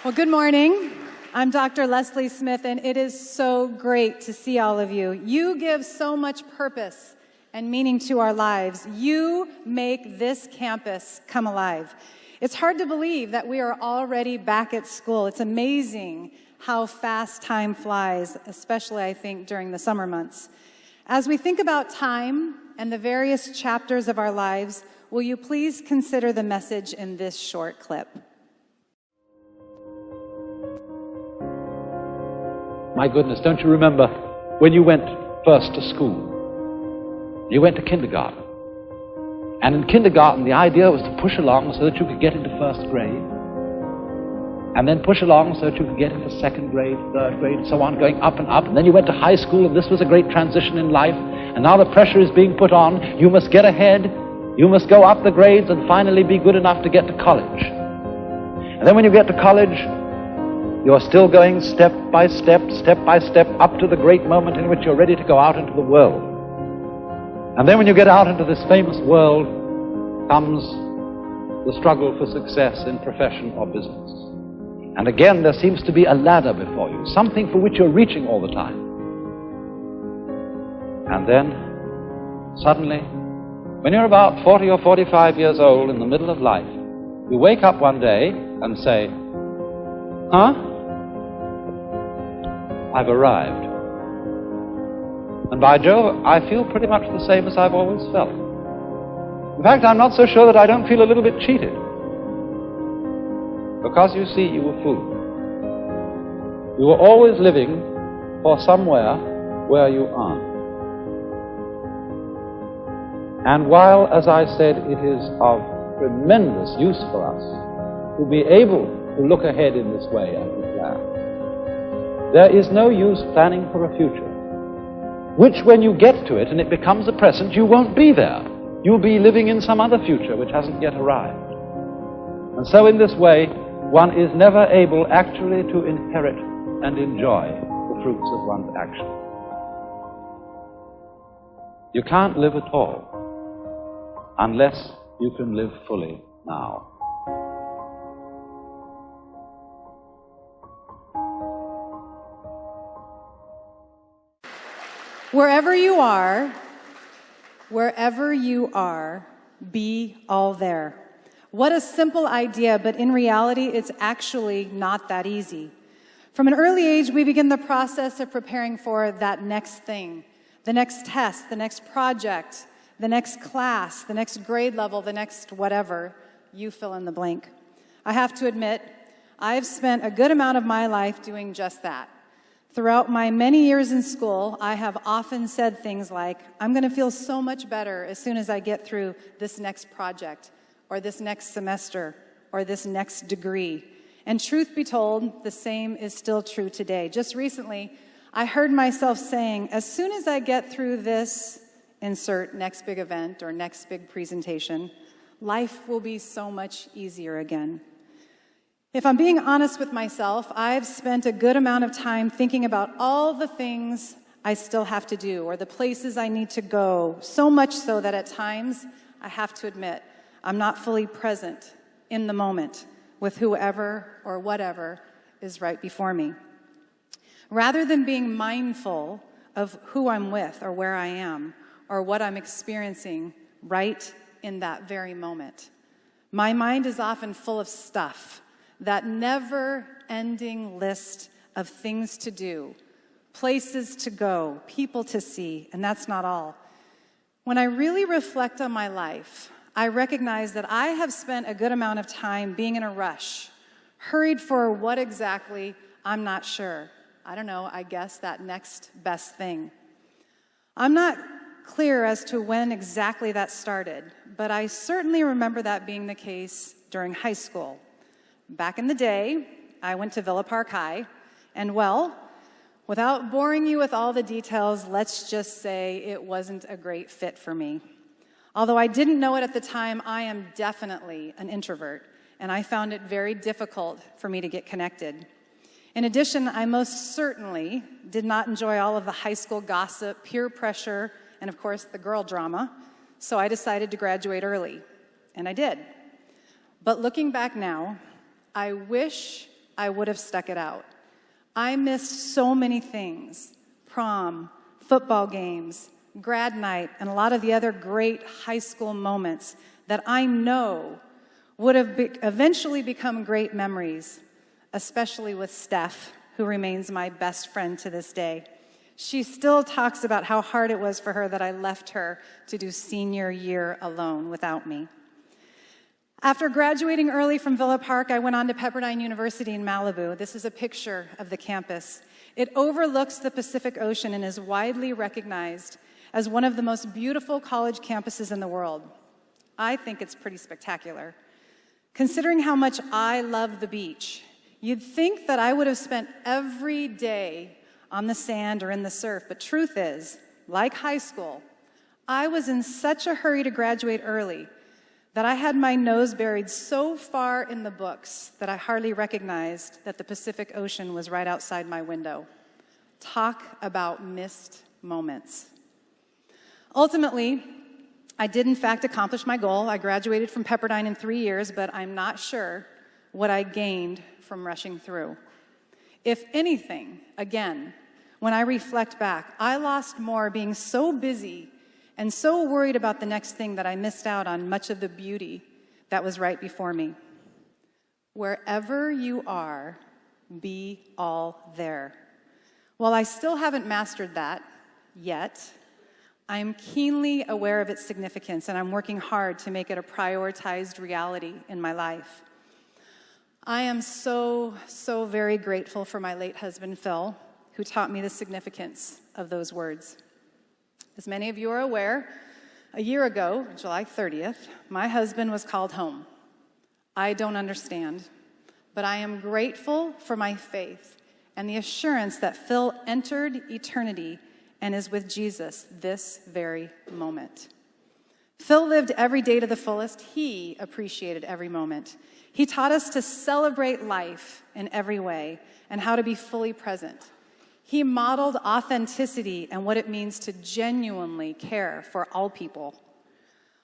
Well, good morning. I'm Dr. Leslie Smith, and it is so great to see all of you. You give so much purpose and meaning to our lives. You make this campus come alive. It's hard to believe that we are already back at school. It's amazing how fast time flies, especially, I think, during the summer months. As we think about time and the various chapters of our lives, will you please consider the message in this short clip? My goodness, don't you remember when you went first to school? You went to kindergarten. And in kindergarten, the idea was to push along so that you could get into first grade. And then push along so that you could get into second grade, third grade, and so on, going up and up. And then you went to high school, and this was a great transition in life. And now the pressure is being put on. You must get ahead. You must go up the grades and finally be good enough to get to college. And then when you get to college, you're still going step by step up to the great moment in which you're ready to go out into the world. And then when you get out into this famous world comes the struggle for success in profession or business. And again, there seems to be a ladder before you, something for which you're reaching all the time. And then, suddenly, when you're about 40 or 45 years old in the middle of life, you wake up one day and say, huh? I've arrived. And by Jove, I feel pretty much the same as I've always felt. In fact, I'm not so sure that I don't feel a little bit cheated. Because you see, you were fooled. You were always living for somewhere where you aren't. And while, as I said, it is of tremendous use for us to be able to look ahead in this way and to plan, there is no use planning for a future, which when you get to it and it becomes a present, you won't be there. You'll be living in some other future which hasn't yet arrived. And so in this way, one is never able actually to inherit and enjoy the fruits of one's action. You can't live at all unless you can live fully now. Wherever you are, be all there. What a simple idea, but in reality, it's actually not that easy. From an early age, we begin the process of preparing for that next thing, the next test, the next project, the next class, the next grade level, the next whatever. You fill in the blank. I have to admit, I've spent a good amount of my life doing just that. Throughout my many years in school, I have often said things like, I'm going to feel so much better as soon as I get through this next project, or this next semester, or this next degree. And truth be told, the same is still true today. Just recently, I heard myself saying, as soon as I get through this, insert next big event or next big presentation, life will be so much easier again. If I'm being honest with myself, I've spent a good amount of time thinking about all the things I still have to do or the places I need to go, so much so that at times, I have to admit, I'm not fully present in the moment with whoever or whatever is right before me. Rather than being mindful of who I'm with or where I am or what I'm experiencing right in that very moment, my mind is often full of stuff. That never-ending list of things to do, places to go, people to see, and that's not all. When I really reflect on my life, I recognize that I have spent a good amount of time being in a rush, hurried for what exactly, I'm not sure. I don't know, I guess that next best thing. I'm not clear as to when exactly that started, but I certainly remember that being the case during high school. Back in the day, I went to Villa Park High, and well, without boring you with all the details, let's just say it wasn't a great fit for me. Although I didn't know it at the time, I am definitely an introvert, and I found it very difficult for me to get connected. In addition, I most certainly did not enjoy all of the high school gossip, peer pressure, and of course the girl drama, so I decided to graduate early, and I did. But looking back now, I wish I would have stuck it out. I missed so many things: prom, football games, grad night, and a lot of the other great high school moments that I know would have eventually become great memories, especially with Steph, who remains my best friend to this day. She still talks about how hard it was for her that I left her to do senior year alone without me. After graduating early from Villa Park, I went on to Pepperdine University in Malibu. This is a picture of the campus. It overlooks the Pacific Ocean and is widely recognized as one of the most beautiful college campuses in the world. I think it's pretty spectacular. Considering how much I love the beach, you'd think that I would have spent every day on the sand or in the surf, but truth is, like high school, I was in such a hurry to graduate early that I had my nose buried so far in the books that I hardly recognized that the Pacific Ocean was right outside my window. Talk about missed moments. Ultimately, I did in fact accomplish my goal. I graduated from Pepperdine in 3 years, but I'm not sure what I gained from rushing through. If anything, again, when I reflect back, I lost more being so busy and so worried about the next thing that I missed out on much of the beauty that was right before me. Wherever you are, be all there. While I still haven't mastered that yet, I'm keenly aware of its significance, and I'm working hard to make it a prioritized reality in my life. I am so very grateful for my late husband, Phil, who taught me the significance of those words. As many of you are aware, a year ago, July 30th, my husband was called home. I don't understand, but I am grateful for my faith and the assurance that Phil entered eternity and is with Jesus this very moment. Phil lived every day to the fullest. He appreciated every moment. He taught us to celebrate life in every way and how to be fully present. He modeled authenticity and what it means to genuinely care for all people.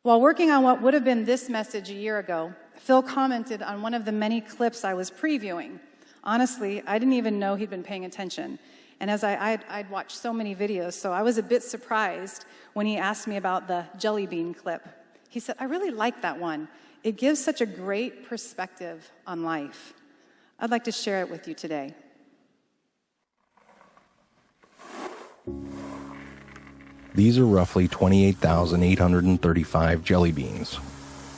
While working on what would have been this message a year ago, Phil commented on one of the many clips I was previewing. Honestly, I didn't even know he'd been paying attention. And as I'd watched so many videos, so I was a bit surprised when he asked me about the jelly bean clip. He said, "I really like that one. It gives such a great perspective on life." I'd like to share it with you today. These are roughly 28,835 jelly beans.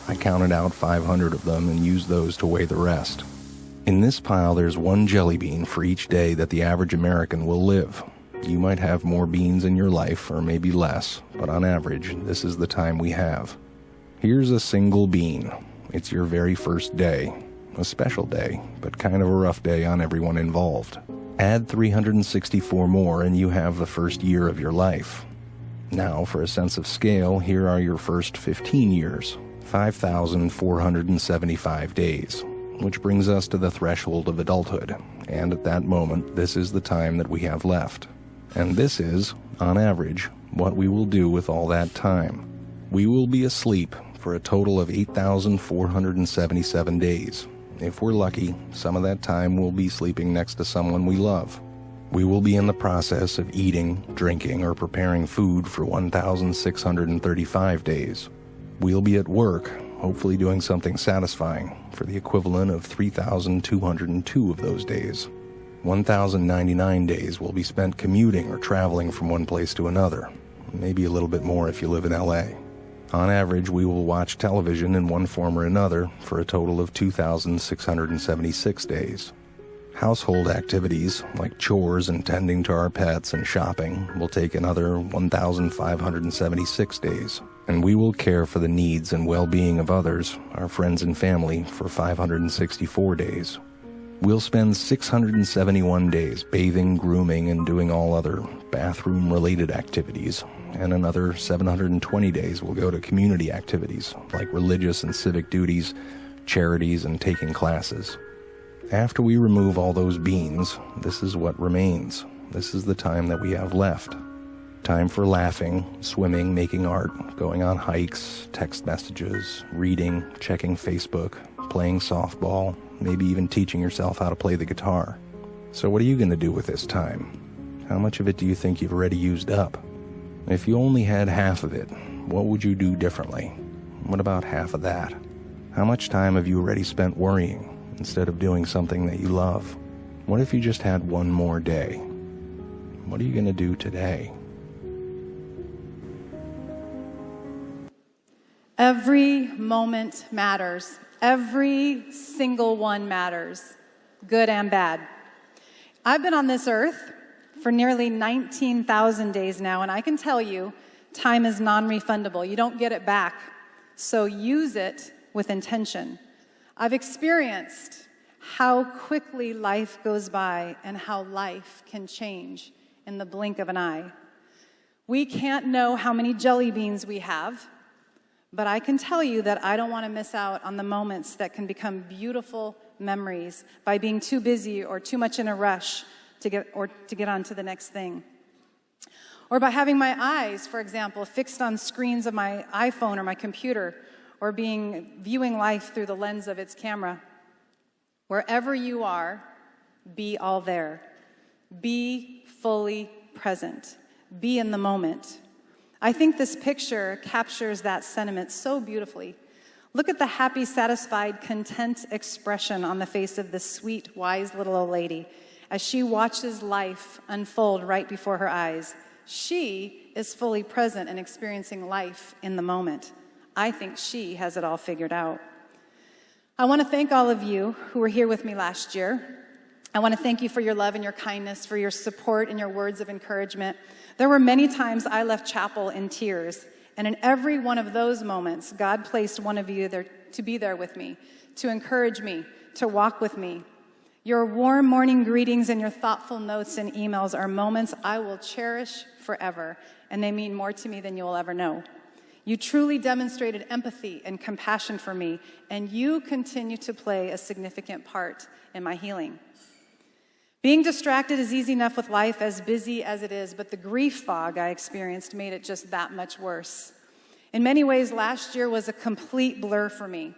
I counted out 500 of them and used those to weigh the rest. In this pile, there's one jelly bean for each day that the average American will live. You might have more beans in your life, or maybe less, but on average, this is the time we have. Here's a single bean. It's your very first day. A special day, but kind of a rough day on everyone involved. Add 364 more and you have the first year of your life. Now, for a sense of scale, here are your first 15 years, 5,475 days, which brings us to the threshold of adulthood, and at that moment, this is the time that we have left. And this is, on average, what we will do with all that time. We will be asleep for a total of 8,477 days. If we're lucky, some of that time we'll be sleeping next to someone we love. We will be in the process of eating, drinking, or preparing food for 1,635 days. We'll be at work, hopefully doing something satisfying, for the equivalent of 3,202 of those days. 1,099 days will be spent commuting or traveling from one place to another, maybe a little bit more if you live in LA. On average, we will watch television in one form or another for a total of 2,676 days. Household activities, like chores and tending to our pets and shopping, will take another 1,576 days. And we will care for the needs and well-being of others, our friends and family, for 564 days. We'll spend 671 days bathing, grooming, and doing all other bathroom-related activities, and another 720 days will go to community activities, like religious and civic duties, charities, and taking classes. After we remove all those beans, this is what remains. This is the time that we have left. Time for laughing, swimming, making art, going on hikes, text messages, reading, checking Facebook, playing softball, maybe even teaching yourself how to play the guitar. So what are you going to do with this time? How much of it do you think you've already used up? If you only had half of it, what would you do differently? What about half of that? How much time have you already spent worrying instead of doing something that you love? What if you just had one more day? What are you going to do today? Every moment matters. Every single one matters, good and bad. I've been on this earth for nearly 19,000 days now, and I can tell you, time is non-refundable. You don't get it back, so use it with intention. I've experienced how quickly life goes by and how life can change in the blink of an eye. We can't know how many jelly beans we have, but I can tell you that I don't want to miss out on the moments that can become beautiful memories by being too busy or too much in a rush to get on to the next thing. Or by having my eyes, for example, fixed on screens of my iPhone or my computer, or viewing life through the lens of its camera. Wherever you are, be all there. Be fully present. Be in the moment. I think this picture captures that sentiment so beautifully. Look at the happy, satisfied, content expression on the face of this sweet, wise little old lady as she watches life unfold right before her eyes. She is fully present and experiencing life in the moment. I think she has it all figured out. I want to thank all of you who were here with me last year. I want to thank you for your love and your kindness, for your support and your words of encouragement. There were many times I left chapel in tears, and in every one of those moments, God placed one of you there to be there with me, to encourage me, to walk with me. Your warm morning greetings and your thoughtful notes and emails are moments I will cherish forever, and they mean more to me than you will ever know. You truly demonstrated empathy and compassion for me, and you continue to play a significant part in my healing. Being distracted is easy enough with life, as busy as it is, but the grief fog I experienced made it just that much worse. In many ways, last year was a complete blur for me.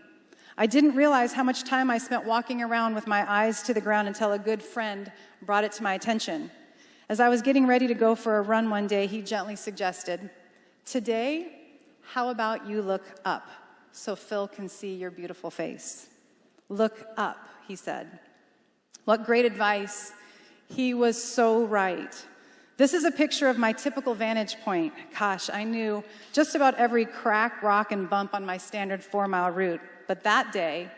I didn't realize how much time I spent walking around with my eyes to the ground until a good friend brought it to my attention. As I was getting ready to go for a run one day, he gently suggested, "Today, how about you look up so Phil can see your beautiful face?" Look up, he said. What great advice. He was so right. This is a picture of my typical vantage point. Gosh, I knew just about every crack, rock, and bump on my standard 4-mile route. But that day,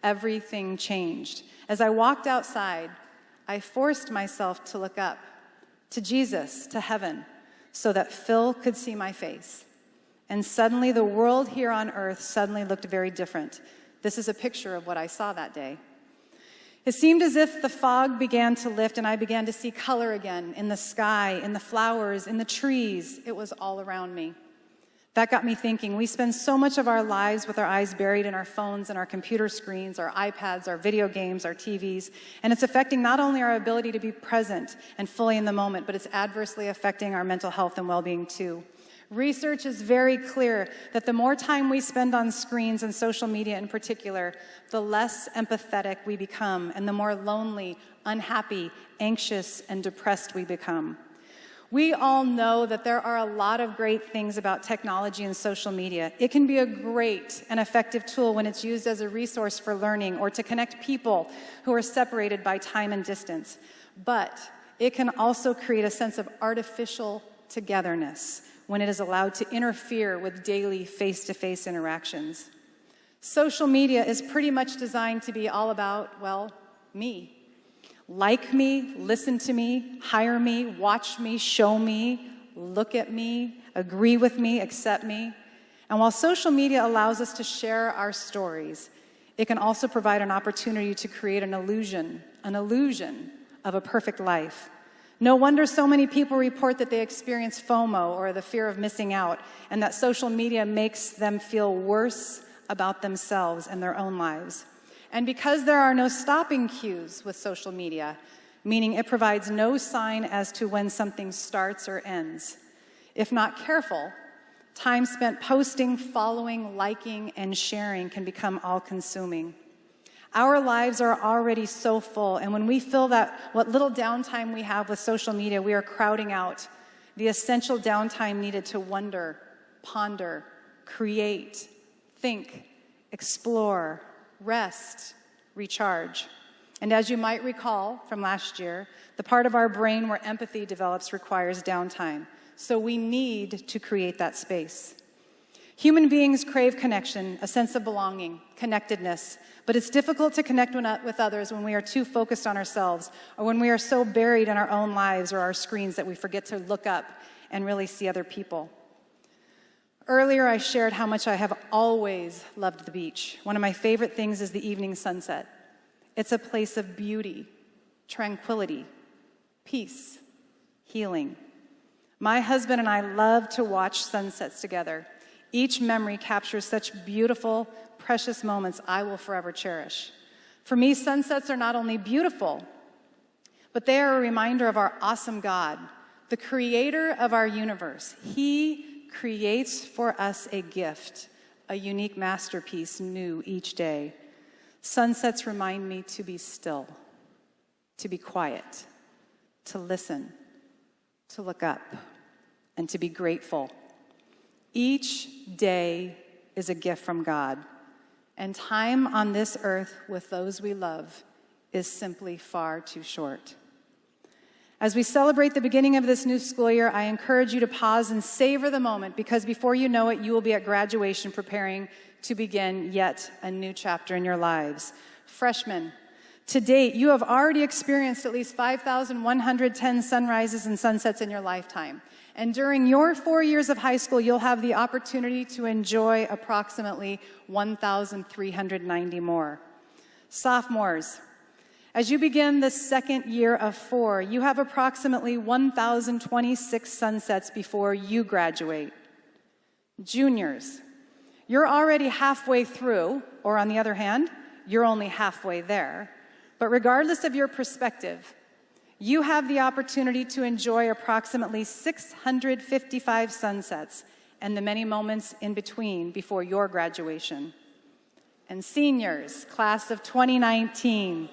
everything changed. As I walked outside, I forced myself to look up, to Jesus, to heaven, so that Phil could see my face. And suddenly, the world here on earth suddenly looked very different. This is a picture of what I saw that day. It seemed as if the fog began to lift and I began to see color again in the sky, in the flowers, in the trees. It was all around me. That got me thinking, we spend so much of our lives with our eyes buried in our phones and our computer screens, our iPads, our video games, our TVs, and it's affecting not only our ability to be present and fully in the moment, but it's adversely affecting our mental health and well-being too. Research is very clear that the more time we spend on screens and social media in particular, the less empathetic we become and the more lonely, unhappy, anxious, and depressed we become. We all know that there are a lot of great things about technology and social media. It can be a great and effective tool when it's used as a resource for learning or to connect people who are separated by time and distance. But it can also create a sense of artificial togetherness when it is allowed to interfere with daily face-to-face interactions. Social media is pretty much designed to be all about, well, me. Like me, listen to me, hire me, watch me, show me, look at me, agree with me, accept me. And while social media allows us to share our stories, it can also provide an opportunity to create an illusion of a perfect life. No wonder so many people report that they experience FOMO, or the fear of missing out, and that social media makes them feel worse about themselves and their own lives. And because there are no stopping cues with social media, meaning it provides no sign as to when something starts or ends, if not careful, time spent posting, following, liking, and sharing can become all-consuming. Our lives are already so full, and when we fill that, what little downtime we have with social media, we are crowding out the essential downtime needed to wonder, ponder, create, think, explore, rest, recharge. And as you might recall from last year, the part of our brain where empathy develops requires downtime. So we need to create that space. Human beings crave connection, a sense of belonging, connectedness, but it's difficult to connect with others when we are too focused on ourselves or when we are so buried in our own lives or our screens that we forget to look up and really see other people. Earlier, I shared how much I have always loved the beach. One of my favorite things is the evening sunset. It's a place of beauty, tranquility, peace, healing. My husband and I love to watch sunsets together. Each memory captures such beautiful, precious moments I will forever cherish. For me, sunsets are not only beautiful, but they are a reminder of our awesome God, the creator of our universe. He creates for us a gift, a unique masterpiece new each day. Sunsets remind me to be still, to be quiet, to listen, to look up, and to be grateful. Each day is a gift from God, and time on this earth with those we love is simply far too short. As we celebrate the beginning of this new school year, I encourage you to pause and savor the moment, because before you know it, you will be at graduation preparing to begin yet a new chapter in your lives. Freshmen, to date, you have already experienced at least 5,110 sunrises and sunsets in your lifetime. And during your 4 years of high school, you'll have the opportunity to enjoy approximately 1,390 more. Sophomores, as you begin the second year of 4, you have approximately 1,026 sunsets before you graduate. Juniors, you're already halfway through, or on the other hand, you're only halfway there. But regardless of your perspective, you have the opportunity to enjoy approximately 655 sunsets and the many moments in between before your graduation. And seniors, class of 2019,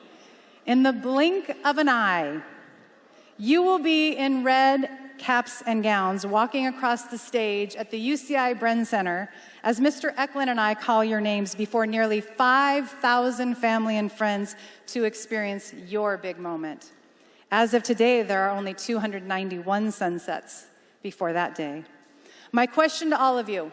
in the blink of an eye, you will be in red caps and gowns walking across the stage at the UCI Bren Center as Mr. Eklund and I call your names before nearly 5,000 family and friends to experience your big moment. As of today, there are only 291 sunsets before that day. My question to all of you,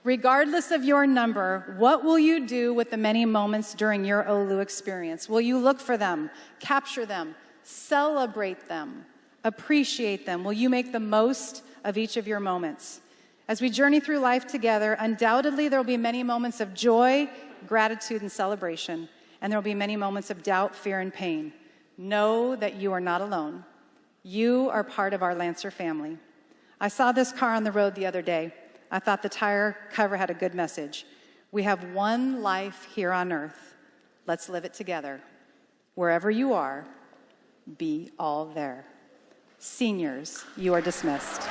regardless of your number, what will you do with the many moments during your OLU experience? Will you look for them, capture them, celebrate them, appreciate them? Will you make the most of each of your moments? As we journey through life together, undoubtedly there will be many moments of joy, gratitude, and celebration, and there will be many moments of doubt, fear, and pain. Know that you are not alone. You are part of our Lancer family. I saw this car on the road the other day. I thought the tire cover had a good message. We have one life here on earth. Let's live it together. Wherever you are, be all there. Seniors, you are dismissed.